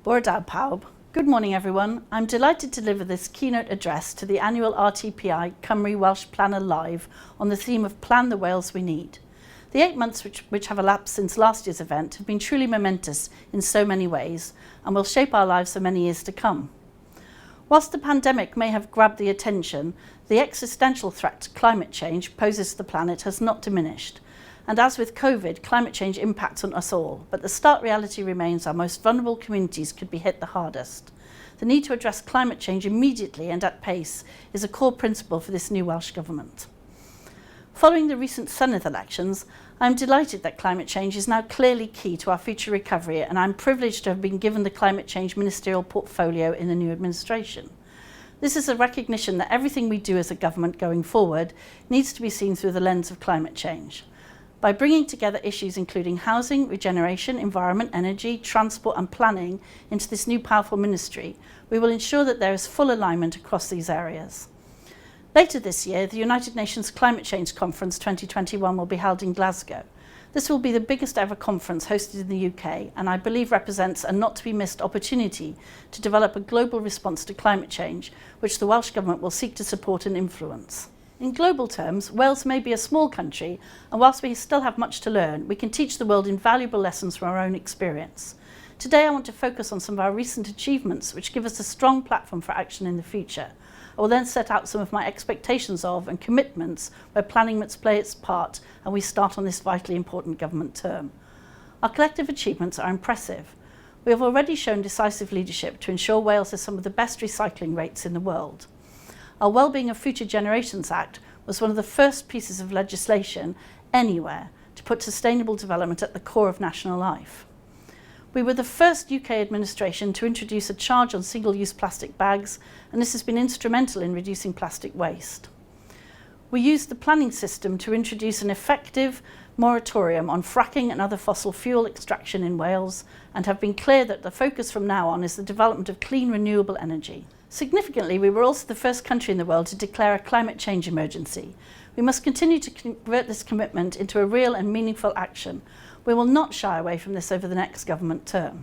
Bore da pawb. Good morning everyone. I'm delighted to deliver this keynote address to the annual RTPI Cymru Welsh Planner Live on the theme of Plan the Wales We Need. The 8 months which have elapsed since last year's event have been truly momentous in so many ways and will shape our lives for many years to come. Whilst the pandemic may have grabbed the attention, the existential threat to climate change poses to the planet has not diminished. And as with COVID, climate change impacts on us all, but the stark reality remains our most vulnerable communities could be hit the hardest. The need to address climate change immediately and at pace is a core principle for this new Welsh Government. Following the recent Senedd elections, I am delighted that climate change is now clearly key to our future recovery, and I'm privileged to have been given the climate change ministerial portfolio in the new administration. This is a recognition that everything we do as a government going forward needs to be seen through the lens of climate change. By bringing together issues including housing, regeneration, environment, energy, transport and planning into this new powerful ministry, we will ensure that there is full alignment across these areas. Later this year, the United Nations Climate Change Conference 2021 will be held in Glasgow. This will be the biggest ever conference hosted in the UK, and I believe represents a not-to-be-missed opportunity to develop a global response to climate change, which the Welsh Government will seek to support and influence. In global terms, Wales may be a small country, and whilst we still have much to learn, we can teach the world invaluable lessons from our own experience. Today I want to focus on some of our recent achievements which give us a strong platform for action in the future. I will then set out some of my expectations of and commitments where planning must play its part, and we start on this vitally important government term. Our collective achievements are impressive. We have already shown decisive leadership to ensure Wales has some of the best recycling rates in the world. Our Wellbeing of Future Generations Act was one of the first pieces of legislation anywhere to put sustainable development at the core of national life. We were the first UK administration to introduce a charge on single-use plastic bags, and this has been instrumental in reducing plastic waste. We used the planning system to introduce an effective moratorium on fracking and other fossil fuel extraction in Wales, and have been clear that the focus from now on is the development of clean renewable energy. Significantly, we were also the first country in the world to declare a climate change emergency. We must continue to convert this commitment into a real and meaningful action. We will not shy away from this over the next government term.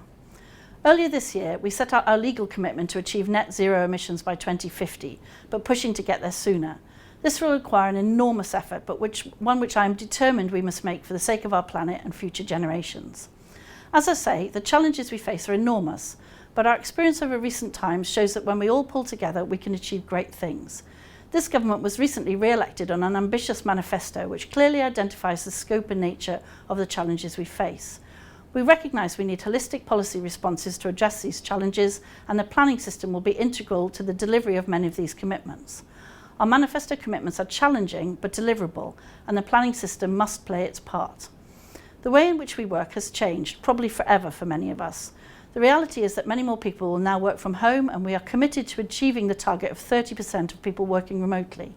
Earlier this year, we set out our legal commitment to achieve net zero emissions by 2050, but pushing to get there sooner. This will require an enormous effort, but one which I am determined we must make for the sake of our planet and future generations. As I say, the challenges we face are enormous, but our experience over recent times shows that when we all pull together, we can achieve great things. This government was recently re-elected on an ambitious manifesto which clearly identifies the scope and nature of the challenges we face. We recognise we need holistic policy responses to address these challenges, and the planning system will be integral to the delivery of many of these commitments. Our manifesto commitments are challenging but deliverable, and the planning system must play its part. The way in which we work has changed, probably forever for many of us. The reality is that many more people will now work from home, and we are committed to achieving the target of 30% of people working remotely.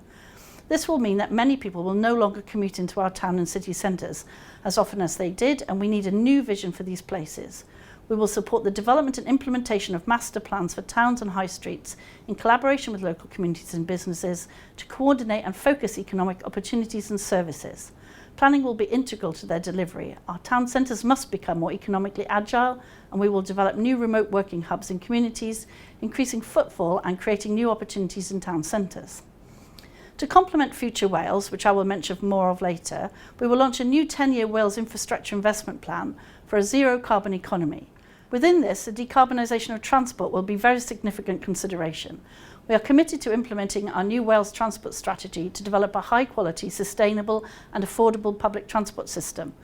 This will mean that many people will no longer commute into our town and city centres as often as they did, and we need a new vision for these places. We will support the development and implementation of master plans for towns and high streets in collaboration with local communities and businesses to coordinate and focus economic opportunities and services. Planning will be integral to their delivery. Our town centres must become more economically agile, and we will develop new remote working hubs in communities, increasing footfall and creating new opportunities in town centres. To complement Future Wales, which I will mention more of later, we will launch a new 10-year Wales infrastructure investment plan for a zero-carbon economy. Within this, the decarbonisation of transport will be a very significant consideration. We are committed to implementing our new Wales transport strategy to develop a high-quality, sustainable and affordable public transport system.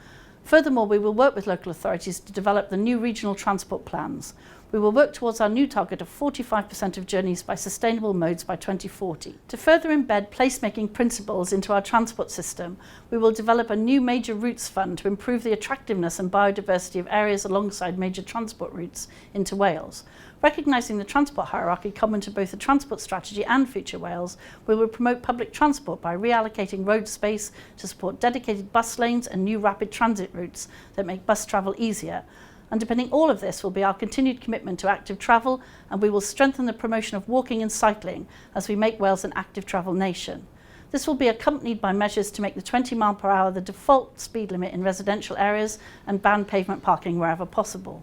Furthermore, we will work with local authorities to develop the new regional transport plans. We will work towards our new target of 45% of journeys by sustainable modes by 2040. To further embed placemaking principles into our transport system, we will develop a new major routes fund to improve the attractiveness and biodiversity of areas alongside major transport routes into Wales. Recognising the transport hierarchy common to both the transport strategy and Future Wales, we will promote public transport by reallocating road space to support dedicated bus lanes and new rapid transit routes that make bus travel easier. Underpinning all of this will be our continued commitment to active travel, and we will strengthen the promotion of walking and cycling as we make Wales an active travel nation. This will be accompanied by measures to make the 20 mph the default speed limit in residential areas and ban pavement parking wherever possible.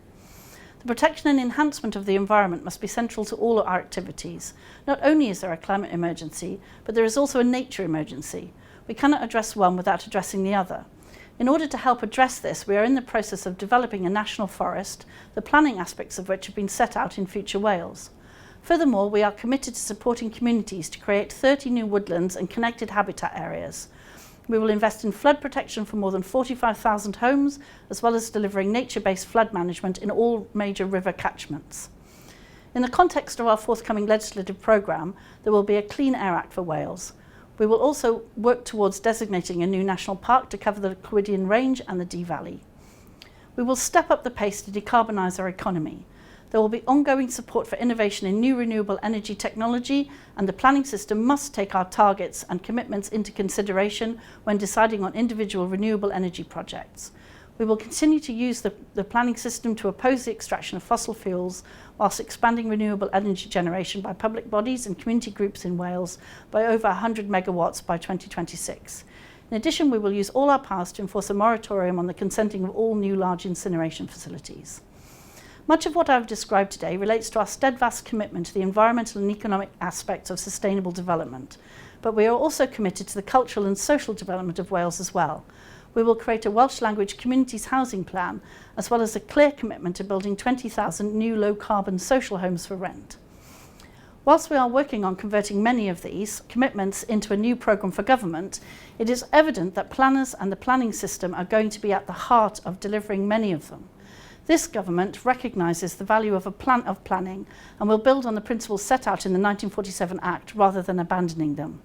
The protection and enhancement of the environment must be central to all our activities. Not only is there a climate emergency, but there is also a nature emergency. We cannot address one without addressing the other. In order to help address this, we are in the process of developing a national forest, the planning aspects of which have been set out in Future Wales. Furthermore, we are committed to supporting communities to create 30 new woodlands and connected habitat areas. We will invest in flood protection for more than 45,000 homes, as well as delivering nature-based flood management in all major river catchments. In the context of our forthcoming legislative programme, there will be a Clean Air Act for Wales. We will also work towards designating a new national park to cover the Clwydian Range and the Dee Valley. We will step up the pace to decarbonise our economy. There will be ongoing support for innovation in new renewable energy technology, and the planning system must take our targets and commitments into consideration when deciding on individual renewable energy projects. We will continue to use the planning system to oppose the extraction of fossil fuels, whilst expanding renewable energy generation by public bodies and community groups in Wales by over 100 megawatts by 2026. In addition, we will use all our powers to enforce a moratorium on the consenting of all new large incineration facilities. Much of what I have described today relates to our steadfast commitment to the environmental and economic aspects of sustainable development, but we are also committed to the cultural and social development of Wales as well. We will create a Welsh language communities housing plan, as well as a clear commitment to building 20,000 new low-carbon social homes for rent. Whilst we are working on converting many of these commitments into a new programme for government, it is evident that planners and the planning system are going to be at the heart of delivering many of them. This government recognises the value of planning and will build on the principles set out in the 1947 Act rather than abandoning them.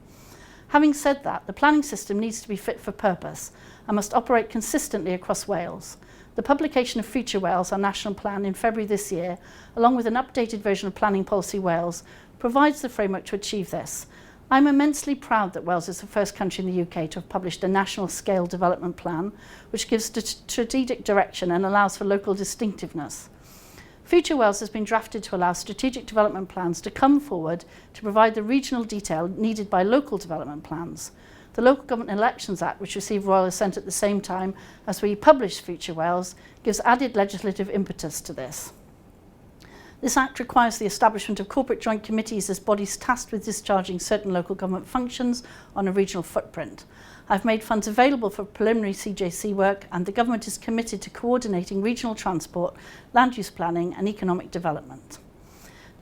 Having said that, the planning system needs to be fit for purpose and must operate consistently across Wales. The publication of Future Wales, our national plan, in February this year, along with an updated version of Planning Policy Wales, provides the framework to achieve this. I'm immensely proud that Wales is the first country in the UK to have published a national scale development plan, which gives strategic direction and allows for local distinctiveness. Future Wales has been drafted to allow strategic development plans to come forward to provide the regional detail needed by local development plans. The Local Government Elections Act, which received royal assent at the same time as we published Future Wales, gives added legislative impetus to this. This Act requires the establishment of corporate joint committees as bodies tasked with discharging certain local government functions on a regional footprint. I've made funds available for preliminary CJC work, and the government is committed to coordinating regional transport, land use planning and economic development.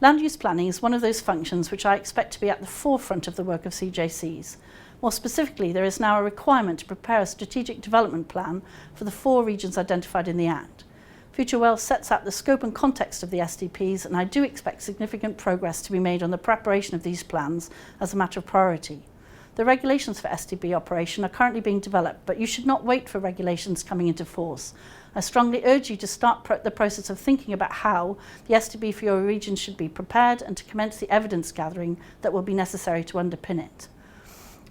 Land use planning is one of those functions which I expect to be at the forefront of the work of CJCs. More specifically, there is now a requirement to prepare a strategic development plan for the 4 regions identified in the Act. Future Wales sets out the scope and context of the SDPs, and I do expect significant progress to be made on the preparation of these plans as a matter of priority. The regulations for SDP operation are currently being developed, but you should not wait for regulations coming into force. I strongly urge you to start the process of thinking about how the SDP for your region should be prepared and to commence the evidence gathering that will be necessary to underpin it.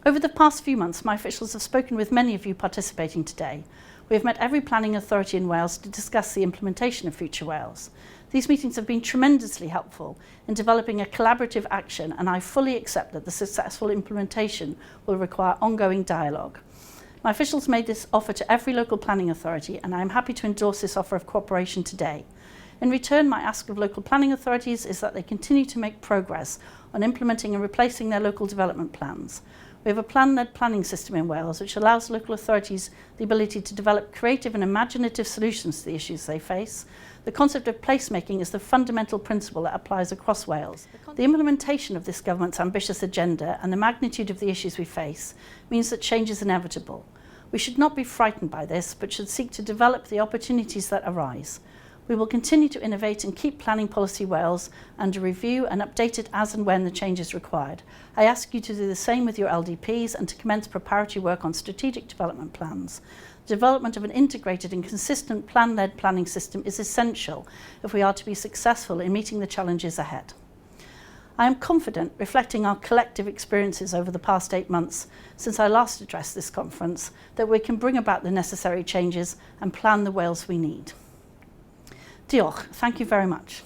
Over the past few months, my officials have spoken with many of you participating today. We have met every planning authority in Wales to discuss the implementation of Future Wales. These meetings have been tremendously helpful in developing a collaborative action, and I fully accept that the successful implementation will require ongoing dialogue. My officials made this offer to every local planning authority, and I am happy to endorse this offer of cooperation today. In return, my ask of local planning authorities is that they continue to make progress on implementing and replacing their local development plans. We have a plan-led planning system in Wales which allows local authorities the ability to develop creative and imaginative solutions to the issues they face. The concept of placemaking is the fundamental principle that applies across Wales. The implementation of this government's ambitious agenda and the magnitude of the issues we face means that change is inevitable. We should not be frightened by this, but should seek to develop the opportunities that arise. We will continue to innovate and keep Planning Policy Wales under review and update it as and when the change is required. I ask you to do the same with your LDPs and to commence preparatory work on strategic development plans. The development of an integrated and consistent plan-led planning system is essential if we are to be successful in meeting the challenges ahead. I am confident, reflecting our collective experiences over the past 8 months since I last addressed this conference, that we can bring about the necessary changes and plan the Wales we need. Diolch. Thank you very much.